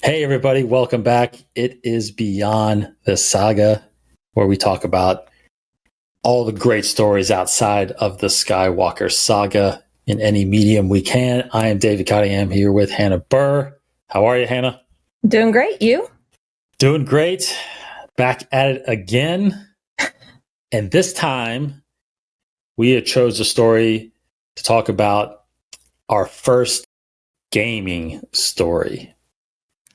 Hey, everybody, welcome back. It is Beyond the Saga, where we talk about all the great stories outside of the Skywalker saga in any medium we can. I am David Cottingham here with Hannah Burr. How are you, Hannah? Doing great. You? Doing great. Back at it again. And this time, we had chose a story to talk about our first gaming story.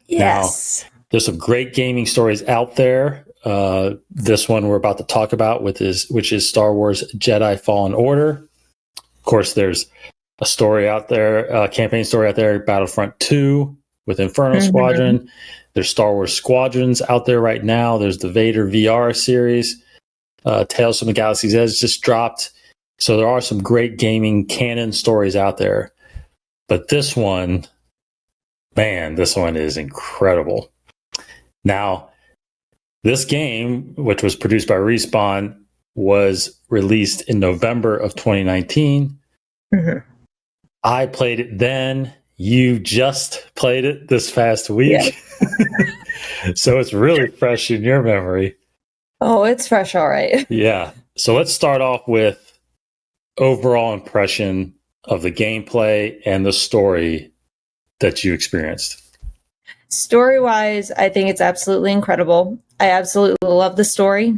Yes. Now, there's some great gaming stories out there. This one we're about to talk about, which is Star Wars Jedi Fallen Order. Of course, there's a story out there, a campaign story out there, Battlefront 2 with Inferno Squadron. There's Star Wars Squadrons out there right now. There's the Vader VR series. Tales from the Galaxy's Edge just dropped. So there are some great gaming canon stories out there. But this one... Man, this one is incredible. Now, this game, which was produced by Respawn, was released in November of 2019. I played it then. You just played it this past week. Yeah. So it's really fresh in your memory. Oh, it's fresh, all right. Yeah. So let's start off with overall impression of the gameplay and the story that you experienced. Story-wise, I think it's absolutely incredible. I absolutely love the story.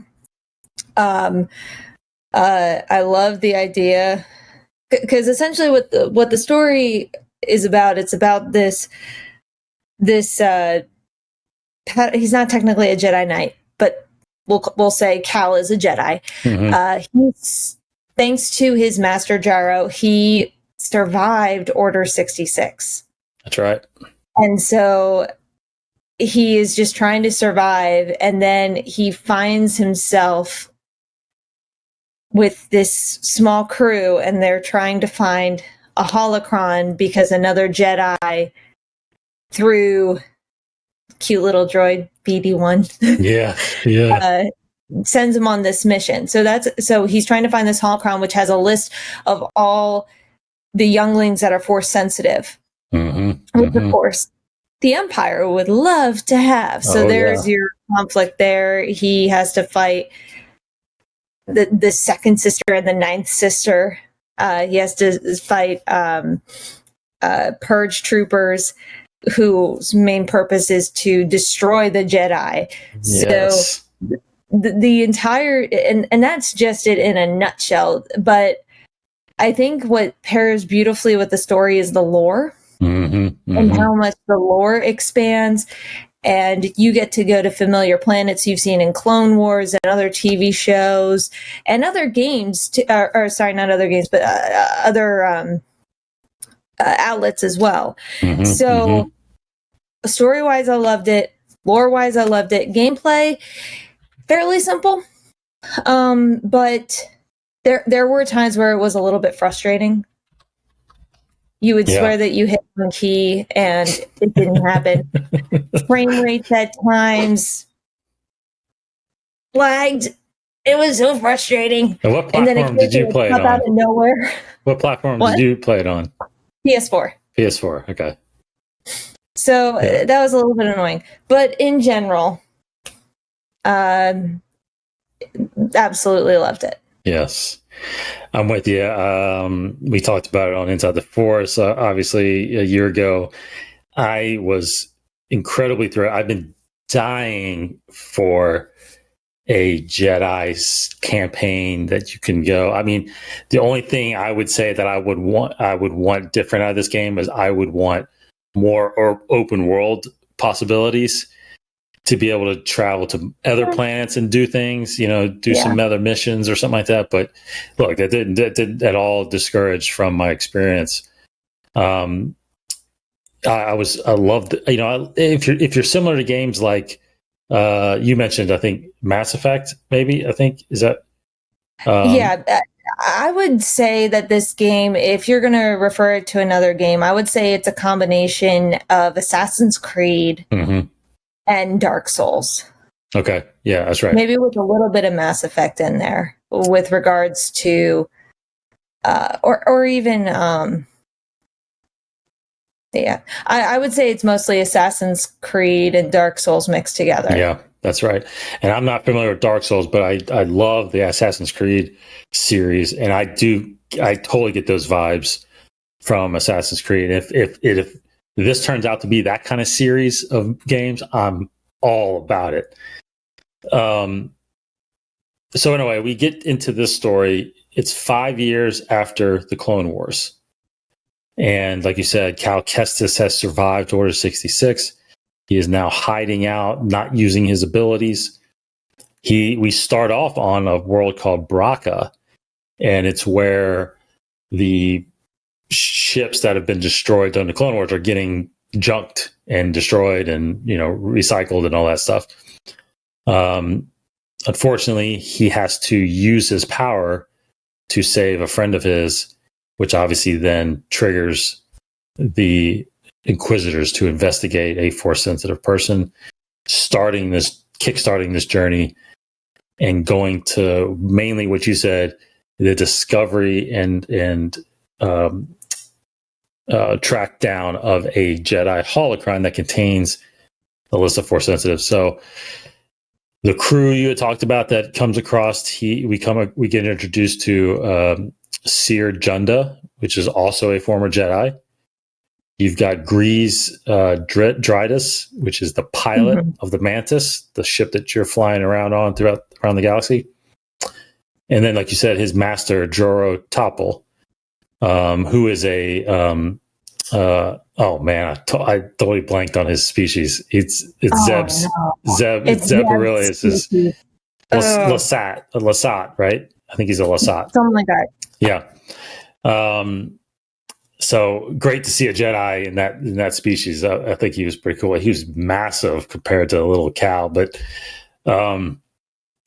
I love the idea because essentially what the story is about, it's about this he's not technically a Jedi Knight, but we'll say Cal is a Jedi. He's, thanks to his master Jaro, he survived Order 66. That's right. And so he is just trying to survive. And then he finds himself with this small crew, and they're trying to find a holocron because another Jedi through cute little droid BD1. Yeah. Sends him on this mission. So he's trying to find this holocron, which has a list of all the younglings that are force sensitive. Which, of course, the Empire would love to have. So there's your conflict there. He has to fight the second sister and the ninth sister. He has to fight purge troopers whose main purpose is to destroy the Jedi. Yes. So the entire... And that's just it in a nutshell. But I think what pairs beautifully with the story is the lore. And how much the lore expands, and you get to go to familiar planets you've seen in Clone Wars and other TV shows and other games, not other games, but other outlets as well. So story-wise, I loved it. Lore-wise, I loved it. Gameplay, fairly simple, but there were times where it was a little bit frustrating. You would swear that you hit one key and it didn't happen. Frame rates at times lagged. It was so frustrating. And what platform did you play it on? Out of nowhere. What platform did you play it on? PS4. PS4, okay. So that was a little bit annoying. But in general, absolutely loved it. Yes. I'm with you. We talked about it on Inside the Force. Obviously, a year ago, I was incredibly thrilled. I've been dying for a Jedi campaign that you can go. I mean, the only thing I would say that I would want different out of this game is I would want more open world possibilities to be able to travel to other planets and do things, do some other missions or something like that. But look, that didn't at all discourage from my experience. I loved, if you're similar to games like you mentioned, I think Mass Effect, maybe, is that? I would say that this game, if you're going to refer it to another game, I would say it's a combination of Assassin's Creed and Dark Souls. Okay. Yeah, that's right. Maybe with a little bit of Mass Effect in there with regards to, or even Yeah, I would say it's mostly Assassin's Creed and Dark Souls mixed together. Yeah, that's right. And I'm not familiar with Dark Souls, but I love the Assassin's Creed series, and I totally get those vibes from Assassin's Creed. If this turns out to be that kind of series of games, I'm all about it. So anyway, we get into this story. It's 5 years after the Clone Wars. And like you said, Cal Kestis has survived Order 66. He is now hiding out, not using his abilities. We start off on a world called Braca, and it's where the ships that have been destroyed during the Clone Wars are getting junked and destroyed and, recycled and all that stuff. Unfortunately, he has to use his power to save a friend of his, which obviously then triggers the Inquisitors to investigate a Force-sensitive person, kickstarting this journey and going to mainly what you said, the discovery and track down of a Jedi holocron that contains a list of Force-sensitive. So the crew you had talked about that comes across, we get introduced to Seer Junda, which is also a former Jedi. You've got Grease Dridus, which is the pilot of the Mantis, the ship that you're flying around on around the galaxy. And then, like you said, his master, Joro Topple, who is a I totally blanked on his species. It's Zeb's. No. Zeb Aurelius is Lasat, right? I think he's a Lasat. Something like that. Yeah. So great to see a Jedi in that species. I think he was pretty cool. He was massive compared to a little cow, but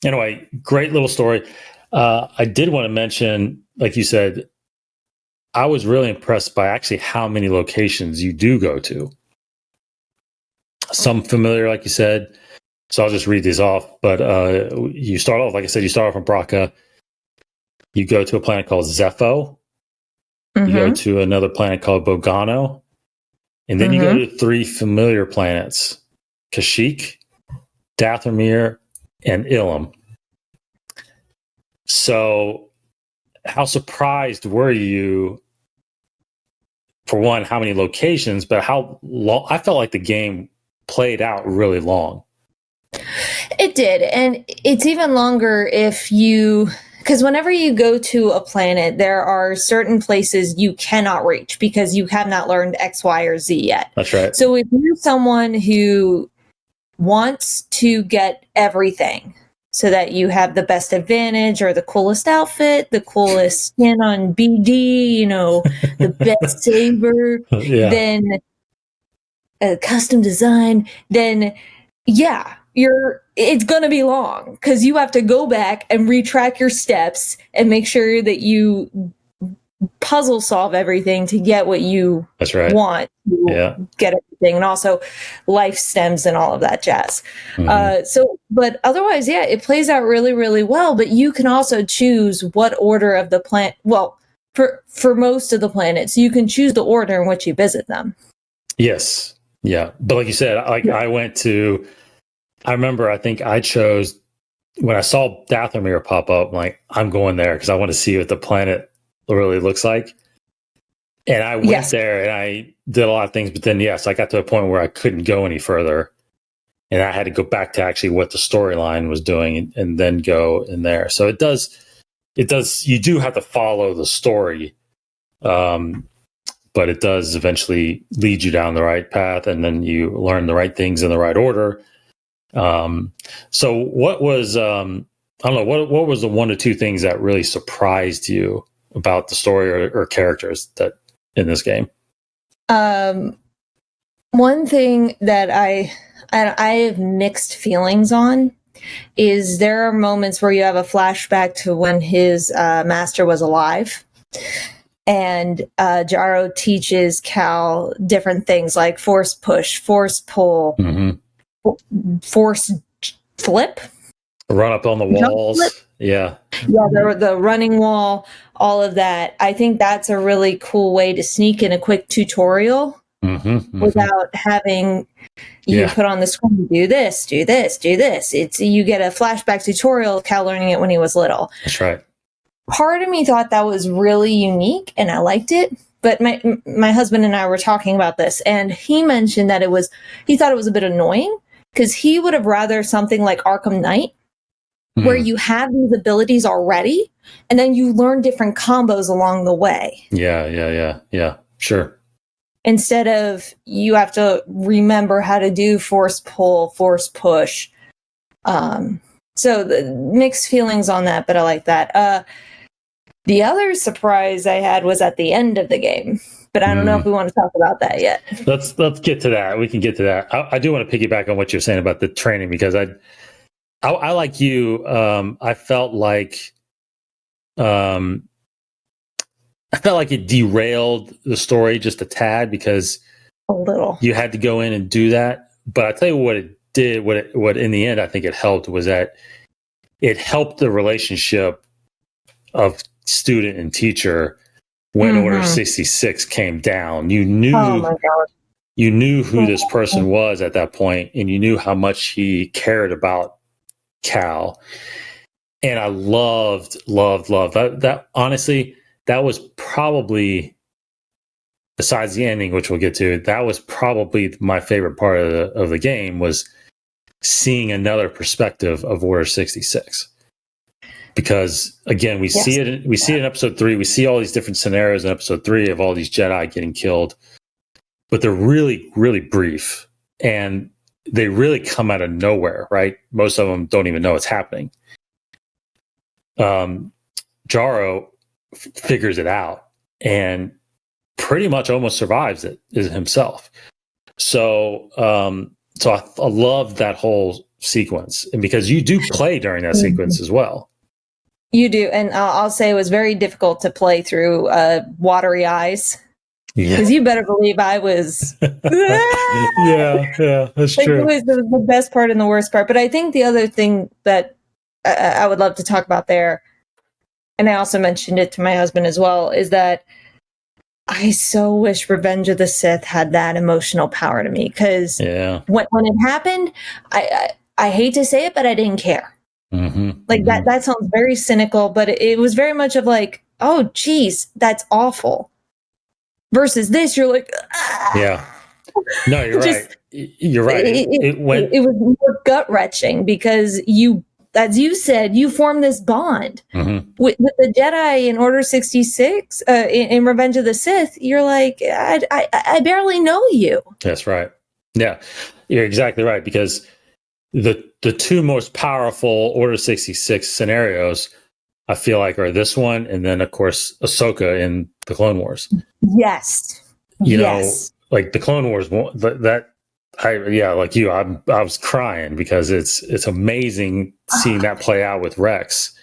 anyway, great little story. I did want to mention, like you said, I was really impressed by actually how many locations you do go to. Some familiar, like you said. So I'll just read these off. But you start off, like I said, on Braca. You go to a planet called Zepho. You go to another planet called Bogano. And then you go to 3 familiar planets, Kashyyyk, Dathomir, and Ilum. So how surprised were you, for one, how many locations, but how long? I felt like the game played out really long. It did. And it's even longer because whenever you go to a planet, there are certain places you cannot reach because you have not learned X, Y, or Z yet. That's right. So if you're someone who wants to get everything so that you have the best advantage or the coolest outfit, the coolest skin on BD, the best saber, then a custom design, then it's going to be long because you have to go back and retrack your steps and make sure that you puzzle solve everything to get what you want to get everything. And also life stems and all of that jazz. But otherwise, it plays out really, really well, but you can also choose what order of the planet. Well, for most of the planets, you can choose the order in which you visit them. Yes. Yeah. But like you said, I remember, I think I chose, when I saw Dathomir pop up, I'm going there because I want to see what the planet really looks like. And I went there and I did a lot of things, but then, I got to a point where I couldn't go any further. And I had to go back to actually what the storyline was doing and then go in there. So it does, you do have to follow the story. But it does eventually lead you down the right path, and then you learn the right things in the right order. So what was, what was the 1 to 2 things that really surprised you about the story or characters that in this game? One thing that I have mixed feelings on is there are moments where you have a flashback to when his master was alive. And Jaro teaches Cal different things like force push, force pull, force flip, run up on the walls. Yeah, the running wall, all of that. I think that's a really cool way to sneak in a quick tutorial without having you put on the screen, do this, do this, do this. You get a flashback tutorial of Cal learning it when he was little. That's right. Part of me thought that was really unique and I liked it. But my husband and I were talking about this, and he mentioned that he thought it was a bit annoying because he would have rather something like Arkham Knight, where you have these abilities already, and then you learn different combos along the way. Yeah. Sure. Instead of you have to remember how to do force pull, force push. So the mixed feelings on that, but I like that. The other surprise I had was at the end of the game, but I don't know if we want to talk about that yet. Let's get to that. We can get to that. I do want to piggyback on what you're saying about the training, because I like you. I felt like it derailed the story just a tad, because a little you had to go in and do that. But I tell you what it did. What in the end I think it helped was that it helped the relationship of student and teacher when Order 66 came down. You knew who this person was at that point, and you knew how much he cared about Cal. And I loved that. Honestly, that was probably, besides the ending, which we'll get to, that was probably my favorite part of the game, was seeing another perspective of Order 66. Because again, we see it in episode 3. We see all these different scenarios in episode 3 of all these Jedi getting killed, but they're really, really brief, and they really come out of nowhere. Right? Most of them don't even know it's happening. Jaro figures it out and pretty much almost survives it himself. So I love that whole sequence, and because you do play during that sequence as well. You do, and I'll say it was very difficult to play through watery eyes. Because you better believe I was. yeah, that's true. It was the best part and the worst part. But I think the other thing that I would love to talk about there, and I also mentioned it to my husband as well, is that I so wish Revenge of the Sith had that emotional power to me. Because when it happened, I hate to say it, but I didn't care. That sounds very cynical, but it was very much of like, oh, geez, that's awful. Versus this, you're like, yeah. No, you're right. You're right. It was more gut wrenching because you, as you said, you formed this bond with the Jedi in Order 66, in Revenge of the Sith. You're like, I barely know you. That's right. Yeah, you're exactly right, because the two most powerful Order 66 scenarios, I feel like, are this one, and then of course Ahsoka in the Clone Wars. Yes, you know, like the Clone Wars. Like you, I was crying because it's amazing seeing that play out with Rex.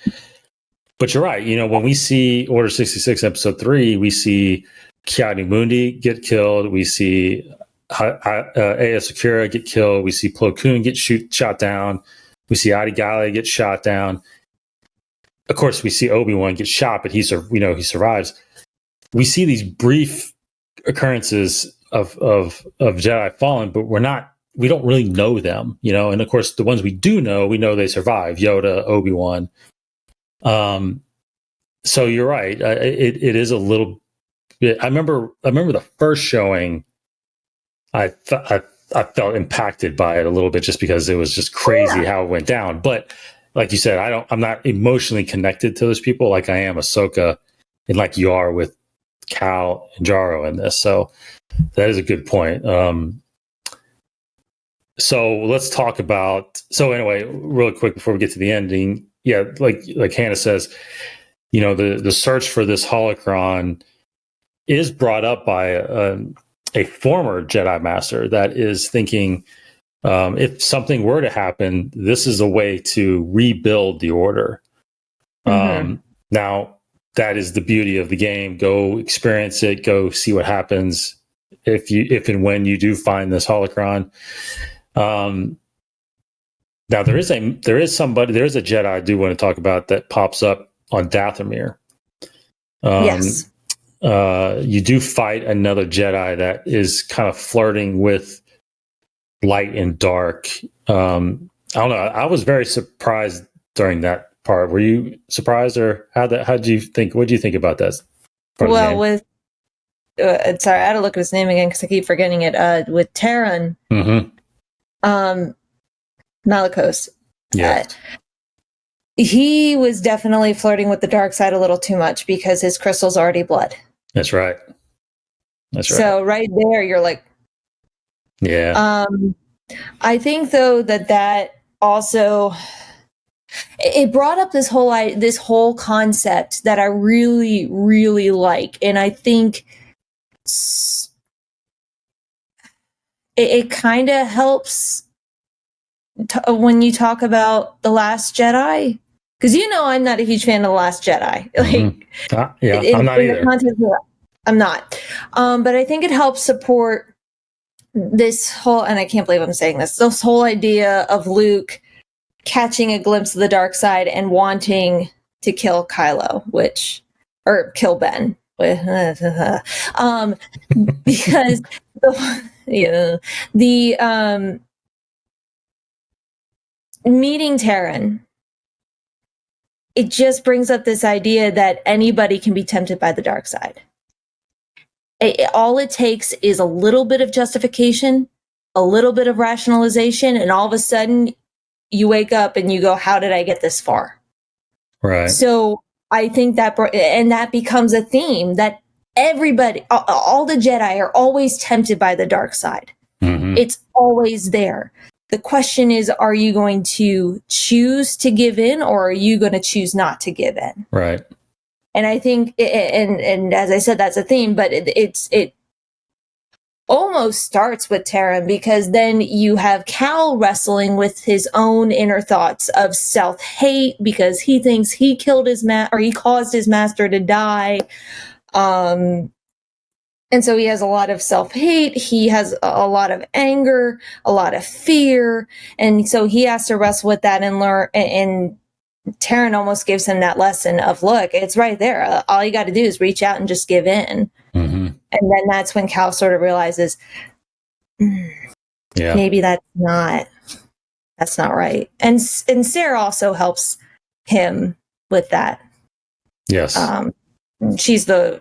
But you're right. You know, when we see Order 66 Episode 3, we see Ki-Adi-Mundi get killed. We see Aya Sakura get killed. We see Plo Koon get shot down. We see Adi Gallia get shot down. Of course, we see Obi-Wan get shot, but he survives. We see these brief occurrences of Jedi Fallen, but we don't really know them, you know. And of course, the ones we do know, we know they survive. Yoda, Obi-Wan. So you're right. It is a little bit. I remember the first showing. I felt impacted by it a little bit just because it was just crazy how it went down. But like you said, I'm not emotionally connected to those people like I am Ahsoka, and like you are with Cal and Jaro in this. So that is a good point. So let's talk about. So anyway, really quick before we get to the ending, yeah, like Hannah says, you know, the search for this holocron is brought up by a former Jedi Master that is thinking, if something were to happen, this is a way to rebuild the Order. Now, that is the beauty of the game. Go experience it. Go see what happens if and when you do find this holocron. Now, there is a Jedi I do want to talk about that pops up on Dathomir. Yes. you do fight another Jedi that is kind of flirting with light and dark. I don't know. I was very surprised during that part. Were you surprised, or how did you think? What do you think about that? Well, with sorry, I had to look at his name again because I keep forgetting it. With Terran, Malicos. Yeah. He was definitely flirting with the dark side a little too much because his crystal's already blood. That's right. So right there, you're like, yeah. I think though that also it brought up this whole concept that I really, really like, and I think it kind of helps when you talk about The Last Jedi, because I'm not a huge fan of The Last Jedi. I'm not either. I'm not. But I think it helps support this whole, and I can't believe I'm saying this whole idea of Luke catching a glimpse of the dark side and wanting to kill Kylo, or kill Ben. Because the meeting Terran, it just brings up this idea that anybody can be tempted by the dark side. All it takes is a little bit of justification, a little bit of rationalization, and all of a sudden you wake up and you go, how did I get this far? Right. So I think that becomes a theme that everybody, all the Jedi are always tempted by the dark side. Mm-hmm. It's always there. The question is, are you going to choose to give in, or are you going to choose not to give in? Right. And I think, and as I said, that's a theme, but it almost starts with Terran, because then you have Cal wrestling with his own inner thoughts of self-hate because he thinks he killed he caused his master to die. And so he has a lot of self-hate. He has a lot of anger, a lot of fear. And so he has to wrestle with that and learn. And Terran almost gives him that lesson of, look, it's right there. All you got to do is reach out and just give in. Mm-hmm. And then that's when Cal sort of realizes, maybe that's not right. And Sarah also helps him with that. Yes. She's a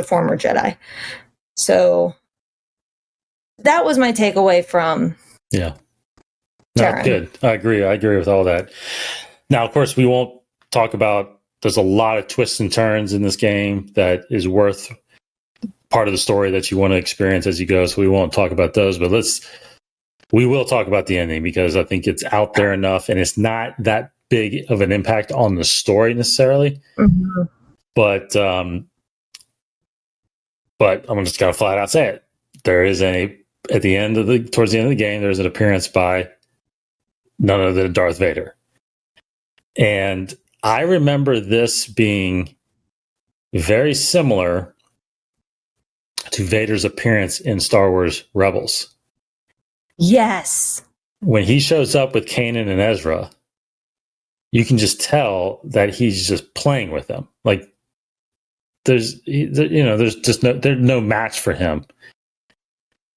former Jedi. So that was my takeaway from Terran. Good. I agree with all that. Now, of course, we won't talk about, there's a lot of twists and turns in this game that is worth part of the story that you want to experience as you go. So we won't talk about those, but we will talk about the ending, because I think it's out there enough and it's not that big of an impact on the story necessarily. Mm-hmm. But I'm just going to flat out say it. There is towards the end of the game, there's an appearance by none other than Darth Vader. And I remember this being very similar to Vader's appearance in Star Wars Rebels. Yes. When he shows up with Kanan and Ezra, you can just tell that he's just playing with them. Like, there's no match for him.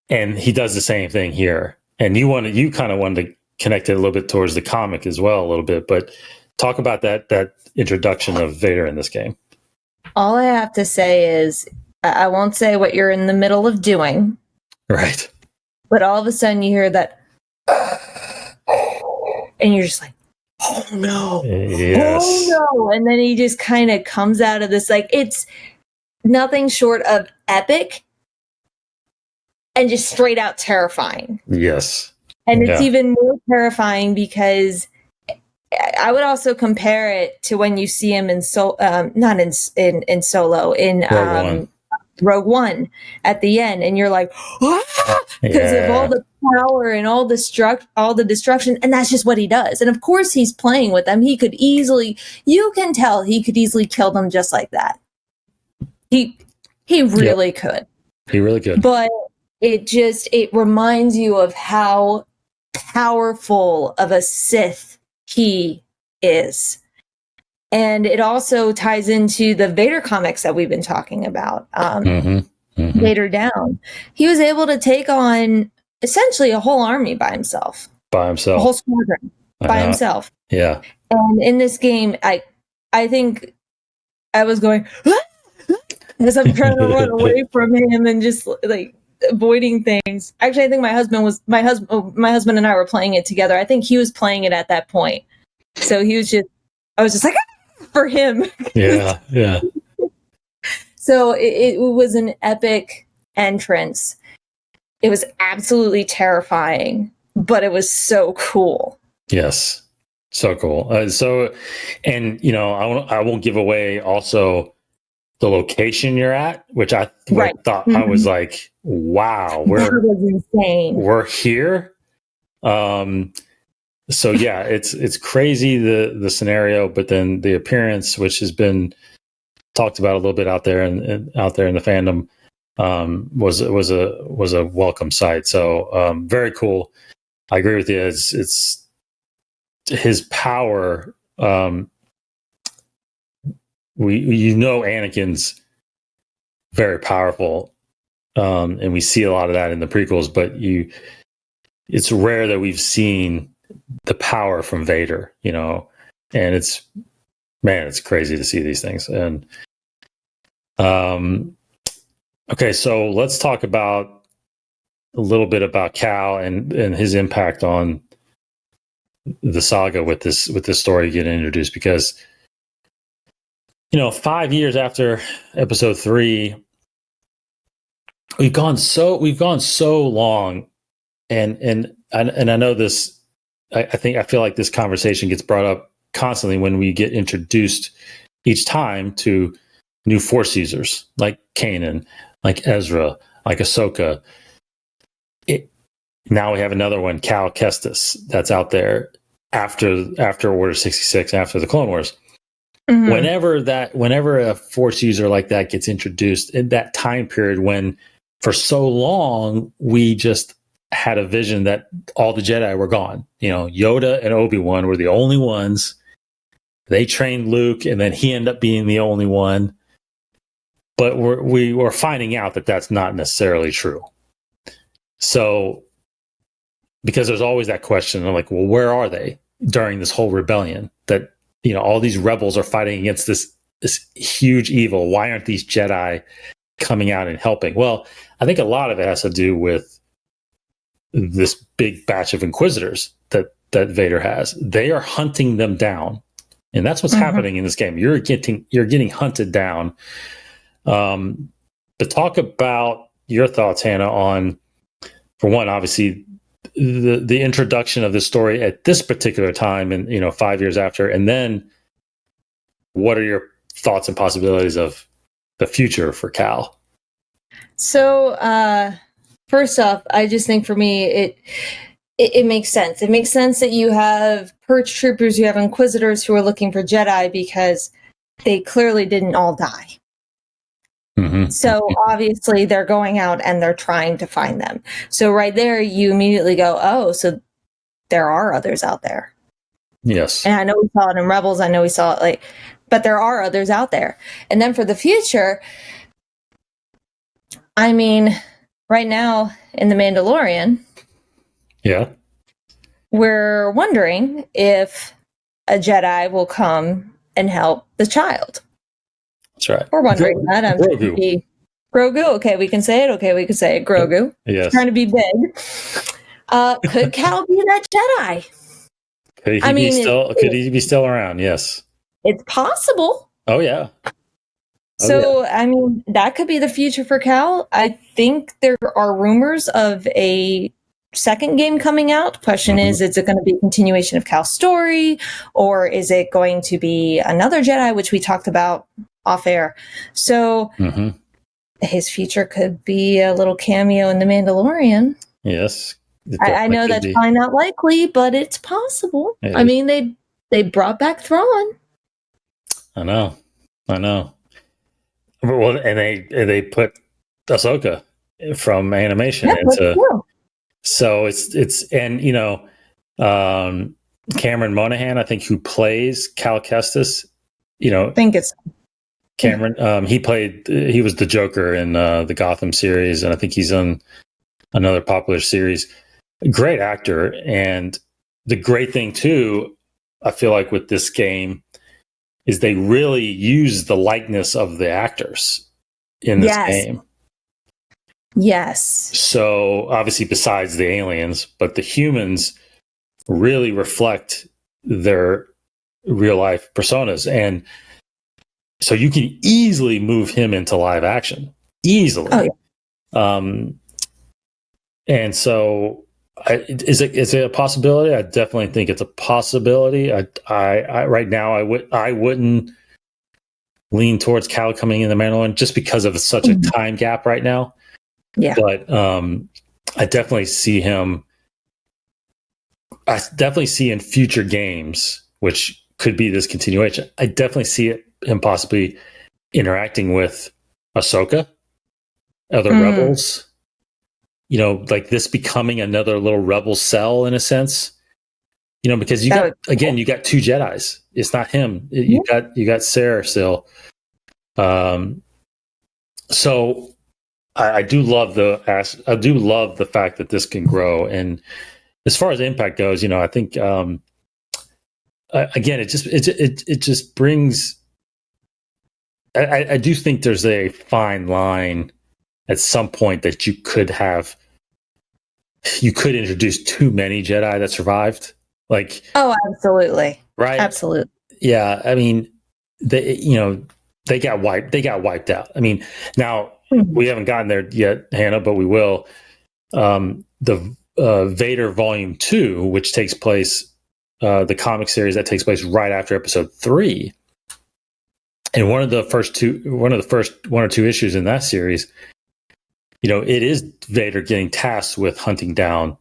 And he does the same thing here. And you kind of wanted to connect it a little bit towards the comic as well, a little bit, but talk about that introduction of Vader in this game. All I have to say is, I won't say what you're in the middle of doing. Right. But all of a sudden you hear that, and you're just like, oh no. Yes. Oh no. And then he just kind of comes out of this, like, it's nothing short of epic and just straight out terrifying. Yes. And it's even more terrifying because I would also compare it to when you see him in not in Solo, in Rogue One at the end, and you're like, because of all the power and all the destruction, and that's just what he does. And of course, he's playing with them. You can tell he could easily kill them just like that. He really could. He really could. But it reminds you of how powerful of a Sith he is. And it also ties into the Vader comics that we've been talking about. Vader Down. He was able to take on essentially a whole army by himself. A whole squadron by himself. Yeah. And in this game, I think I was going as I'm trying to run away from him and just like avoiding things. Actually, I think my husband and I were playing it together. I think he was playing it at that point. So I was just like for him. Yeah. Yeah. So it was an epic entrance. It was absolutely terrifying, but it was so cool. Yes. So cool. And I won't give away also the location you're at, which I thought I was like, wow, that was insane. We're here. So yeah, it's crazy the scenario, but then the appearance, which has been talked about a little bit out there and out there in the fandom, was a welcome sight. So very cool. I agree with you. It's his power. Anakin's very powerful, and we see a lot of that in the prequels. But it's rare that we've seen the power from Vader, and it's crazy to see these things. And okay, so let's talk about a little bit about Cal and his impact on the saga with this story getting introduced, because 5 years after episode 3, we've gone so long, and I know this. I feel like this conversation gets brought up constantly when we get introduced each time to new Force users like Kanan, like Ezra, like Ahsoka. Now we have another one, Cal Kestis, that's out there after Order 66, after the Clone Wars. Mm-hmm. Whenever a Force user like that gets introduced in that time period, when for so long we just had a vision that all the Jedi were gone. Yoda and Obi-Wan were the only ones. They trained Luke, and then he ended up being the only one. But we were finding out that that's not necessarily true. So, because there's always that question, I'm like, well, where are they during this whole rebellion? That all these rebels are fighting against this huge evil. Why aren't these Jedi coming out and helping? Well, I think a lot of it has to do with this big batch of Inquisitors that Vader has. They are hunting them down, and that's what's happening in this game. You're getting hunted down. But talk about your thoughts, Hannah, on, for one, obviously the introduction of this story at this particular time, and 5 years after, and then what are your thoughts and possibilities of the future for Cal? So first off, I just think for me it makes sense. It makes sense that you have purge troopers, you have Inquisitors who are looking for Jedi, because they clearly didn't all die. Mm-hmm. So obviously they're going out and they're trying to find them. So right there, you immediately go, oh, so there are others out there. Yes. And I know we saw it in Rebels. I know we saw it but there are others out there. And then for the future, I mean, right now in The Mandalorian, yeah, we're wondering if a Jedi will come and help the child. That's right. We're wondering that. Grogu. Grogu. Okay, we can say it. Grogu. Yes. Trying to be big. Could Cal be that Jedi? Could he be still around? Yes. It's possible. Oh, yeah. I mean, that could be the future for Cal. I think there are rumors of a second game coming out. Question is it going to be a continuation of Cal's story, or is it going to be another Jedi, which we talked about off air? So his future could be a little cameo in The Mandalorian. Yes. I know that's probably not likely, but it's possible. I mean, they brought back Thrawn. I know. Well, and they put Ahsoka from animation into. So it's and Cameron Monaghan, I think, who plays Cal Kestis, I think it's Cameron. He was the Joker in the Gotham series, and I think he's on another popular series. Great actor, and the great thing too, I feel like with this game, is they really use the likeness of the actors in this game. Yes. So obviously, besides the aliens, but the humans really reflect their real life personas, and so you can easily move him into live action, easily. Oh, yeah. And so, is it a possibility? I definitely think it's a possibility. I right now I wouldn't lean towards Cal coming in the Mandalorian just because of such a time gap right now. Yeah, but I definitely see him. I definitely see in future games, which could be this continuation. I definitely see him possibly interacting with Ahsoka, other rebels. Like this becoming another little rebel cell in a sense. Because you got two Jedis. It's not him. You got Sarah still. So I do love the fact that this can grow. And as far as impact goes, I think again, it just brings. I do think there's a fine line at some point that you could introduce too many Jedi that survived. Like, oh, absolutely, right, absolutely, yeah. I mean, they got wiped out. I mean, now we haven't gotten there yet, Hannah, but we will. The Vader Volume 2, which takes place, the comic series that takes place right after Episode 3. And one of the first one or two issues in that series, it is Vader getting tasked with hunting down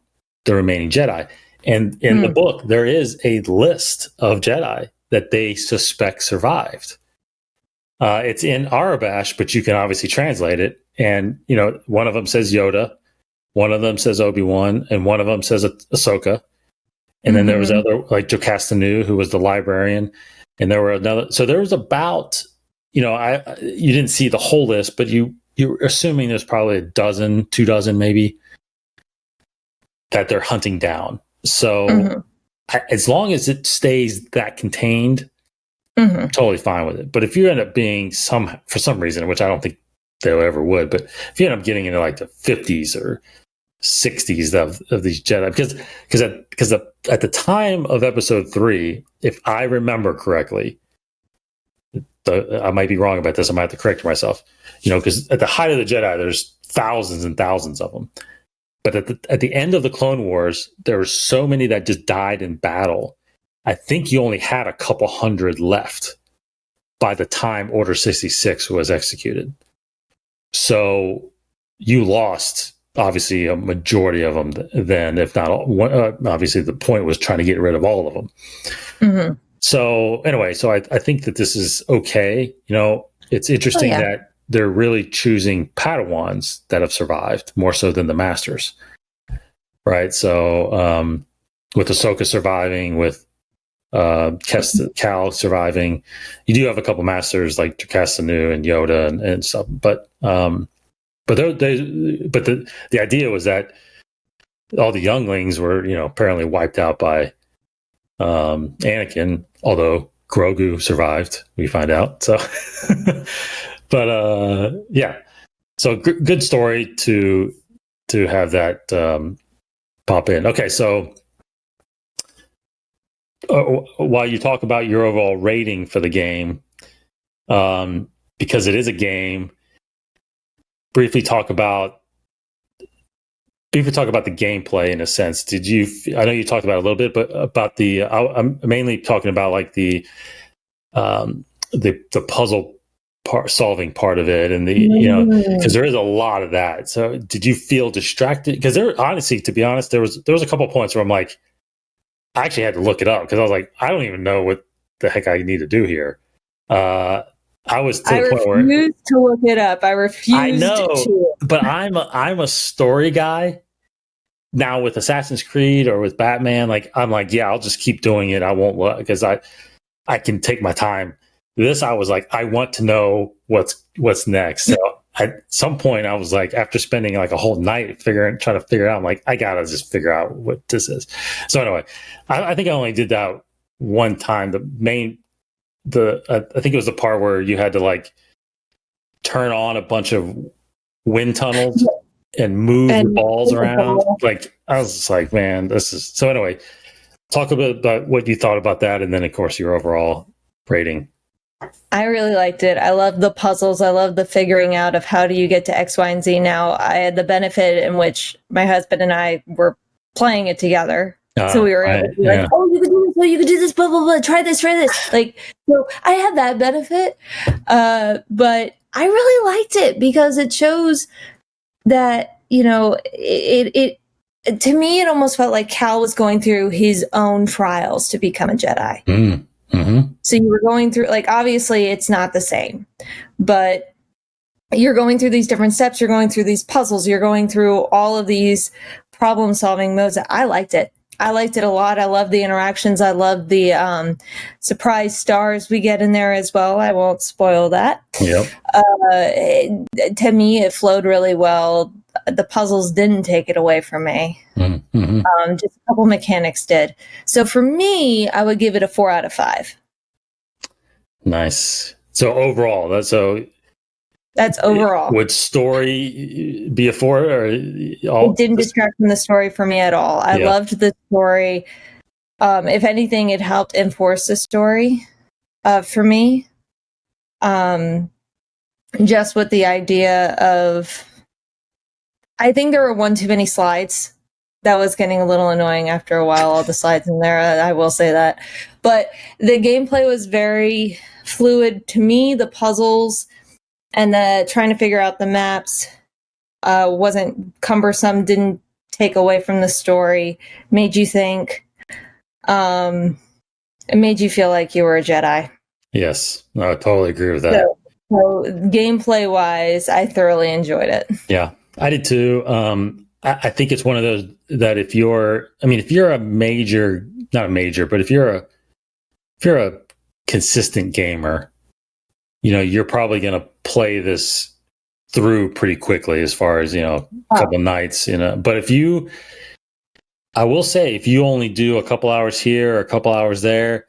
the remaining Jedi. And in the book, there is a list of Jedi that they suspect survived. It's in Arabash, but you can obviously translate it. And, one of them says Yoda, one of them says Obi-Wan, and one of them says Ahsoka. And then there was other, like Jocasta Nu, who was the librarian. And there were another. So there was about, you didn't see the whole list, but you're assuming there's probably a dozen, 2 dozen maybe, that they're hunting down. So as long as it stays that contained, I'm totally fine with it. But if you end up being for some reason, which I don't think they ever would, but if you end up getting into like the 50s or 60s of these Jedi, because at the time of Episode 3, if I remember correctly, I might be wrong about this. I might have to correct myself. Because at the height of the Jedi, there's thousands and thousands of them. But at the end of the Clone Wars, there were so many that just died in battle. I think you only had a couple hundred left by the time Order 66 was executed. So you lost, obviously, a majority of them then, if not all. Obviously, the point was trying to get rid of all of them. So anyway, I think that this is okay. It's interesting that they're really choosing Padawans that have survived more so than the Masters. Right? So with Ahsoka surviving, with Cal surviving, you do have a couple Masters like Jocasta Nu and Yoda and stuff. But the idea was that all the younglings were, apparently wiped out by Anakin, although Grogu survived, we find out. So, but yeah, so good story to have that pop in. Okay, so while you talk about your overall rating for the game, because it is a game, briefly talk about the gameplay in a sense. I know you talked about it a little bit, but about I'm mainly talking about like the puzzle solving part of it, and because there is a lot of that. So did you feel distracted? Because honestly, to be honest, there was a couple of points where I'm like, I actually had to look it up because I was like, I don't even know what the heck I need to do here. I was to the point where I refused to look it up. I refused. I know, but I'm a story guy now with Assassin's Creed or with Batman. Like I'm like, yeah, I'll just keep doing it. I won't look because I can take my time This, I was like, I want to know what's next. So at some point, I was like, after spending like a whole night trying to figure it out, I'm like, I gotta just figure out what this is. So anyway, I think I only did that one time. I think it was the part where you had to like turn on a bunch of wind tunnels and move the balls around. Like, I was just like, man, this is so. Anyway, talk a bit about what you thought about that, and then of course your overall rating. I really liked it. I love the puzzles. I love the figuring out of how do you get to X, Y, and Z. Now, I had the benefit in which my husband and I were playing it together. So we were able to be like, oh, you can do this, oh, you can do this, blah, blah, blah, try this. Like, so I had that benefit. But I really liked it because it shows that, you know, it to me, it almost felt like Cal was going through his own trials to become a Jedi. Mm-hmm. So you were going through, like, obviously it's not the same, but you're going through these different steps. You're going through these puzzles. You're going through all of these problem solving modes. I liked it. I liked it a lot. I love the interactions. I love the surprise stars we get in there as well. I won't spoil that. Yep. To me, it flowed really well. The puzzles didn't take it away from me. Mm-hmm. Just a couple mechanics did. So for me, I would give it a 4 out of 5. Nice. So overall, that's overall. Would story be a 4? Or it didn't distract from the story for me at all. I loved the story. If anything, it helped enforce the story for me. Just with the idea of, I think there were one too many slides. That was getting a little annoying after a while, all the slides in there. I will say that. But the gameplay was very fluid to me. The puzzles and the trying to figure out the maps wasn't cumbersome, didn't take away from the story, made you think. It made you feel like you were a Jedi. Yes, no, I totally agree with that. So gameplay-wise, I thoroughly enjoyed it. Yeah, I did too. I think it's one of those that if you're a major, not a major, but if you're a consistent gamer, you know, you're probably going to play this through pretty quickly as far as, you know, a couple nights, you know. But I will say, if you only do a couple hours here or a couple hours there,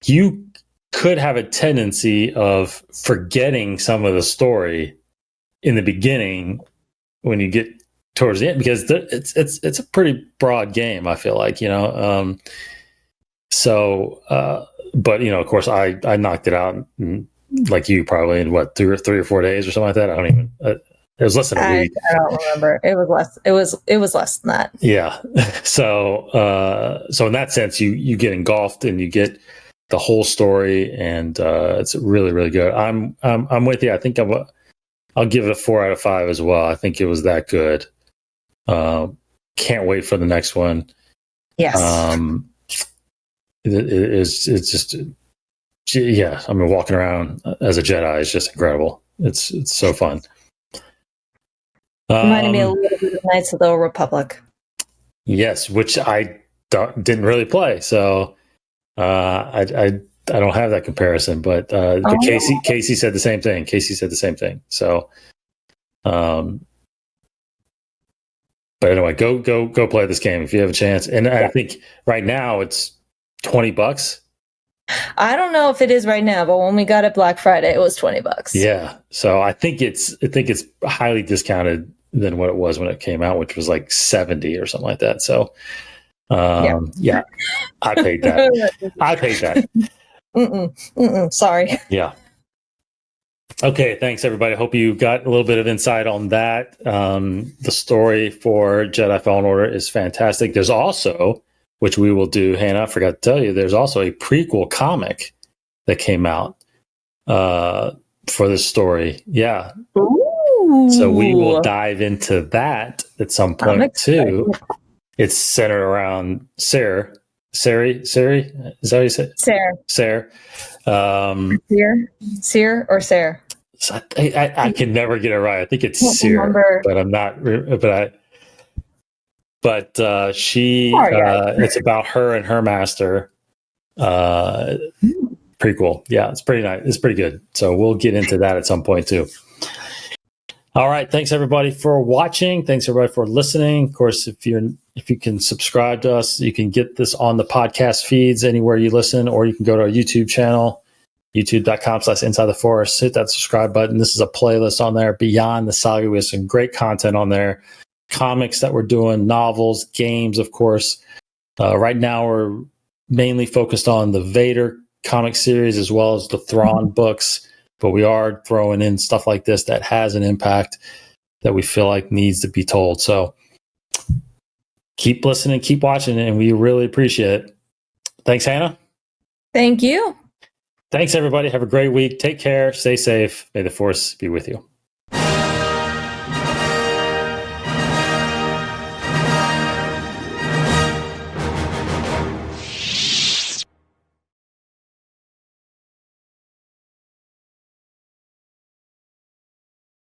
you could have a tendency of forgetting some of the story in the beginning when you get towards the end, because it's a pretty broad game, I feel like, you know. But you know, of course, I knocked it out like you probably in what 3 or 4 days or something like that. I don't even. It was less than a week. I don't remember. It was less. It was less than that. Yeah. So in that sense, you get engulfed and you get the whole story, and it's really, really good. I'm with you. I think I'll give it a 4 out of 5 as well. I think it was that good. Can't wait for the next one. Yes. It's just, yeah. I mean, walking around as a Jedi is just incredible. It's so fun. Reminded me a little bit of Knights of the Old Republic. Yes, which I didn't really play, so I don't have that comparison. But Casey said the same thing. So, but anyway, go play this game if you have a chance. And I think right now it's $20. I don't know if it is right now, but when we got it Black Friday, it was $20. Yeah, so I think it's highly discounted than what it was when it came out, which was like 70 or something like that. So, yeah, I paid that. Sorry. Yeah. Okay, thanks everybody. Hope you got a little bit of insight on that. The story for Jedi Fallen Order is fantastic. There's also, which we will do, Hannah, I forgot to tell you, there's also a prequel comic that came out for this story. Yeah. Ooh. So we will dive into that at some point too. It's centered around Sari? Is that what you said? Sare. Seer or Sare? So I can never get it right. I think it's Seer, but I'm not. But she, it's about her and her master prequel. Yeah, it's pretty nice. It's pretty good. So we'll get into that at some point too. All right. Thanks everybody for watching. Thanks everybody for listening. Of course, if you can subscribe to us, you can get this on the podcast feeds anywhere you listen, or you can go to our YouTube channel, youtube.com/Inside the Force. Hit that subscribe button. This is a playlist on there beyond the saga. We have some great content on there. Comics that we're doing, novels, games, of course. Right now we're mainly focused on the Vader comic series as well as the Thrawn books, but we are throwing in stuff like this that has an impact that we feel like needs to be told. So keep listening, keep watching, and we really appreciate it. Thanks, Hannah. Thank you. Thanks, everybody. Have a great week. Take care. Stay safe. May the Force be with you.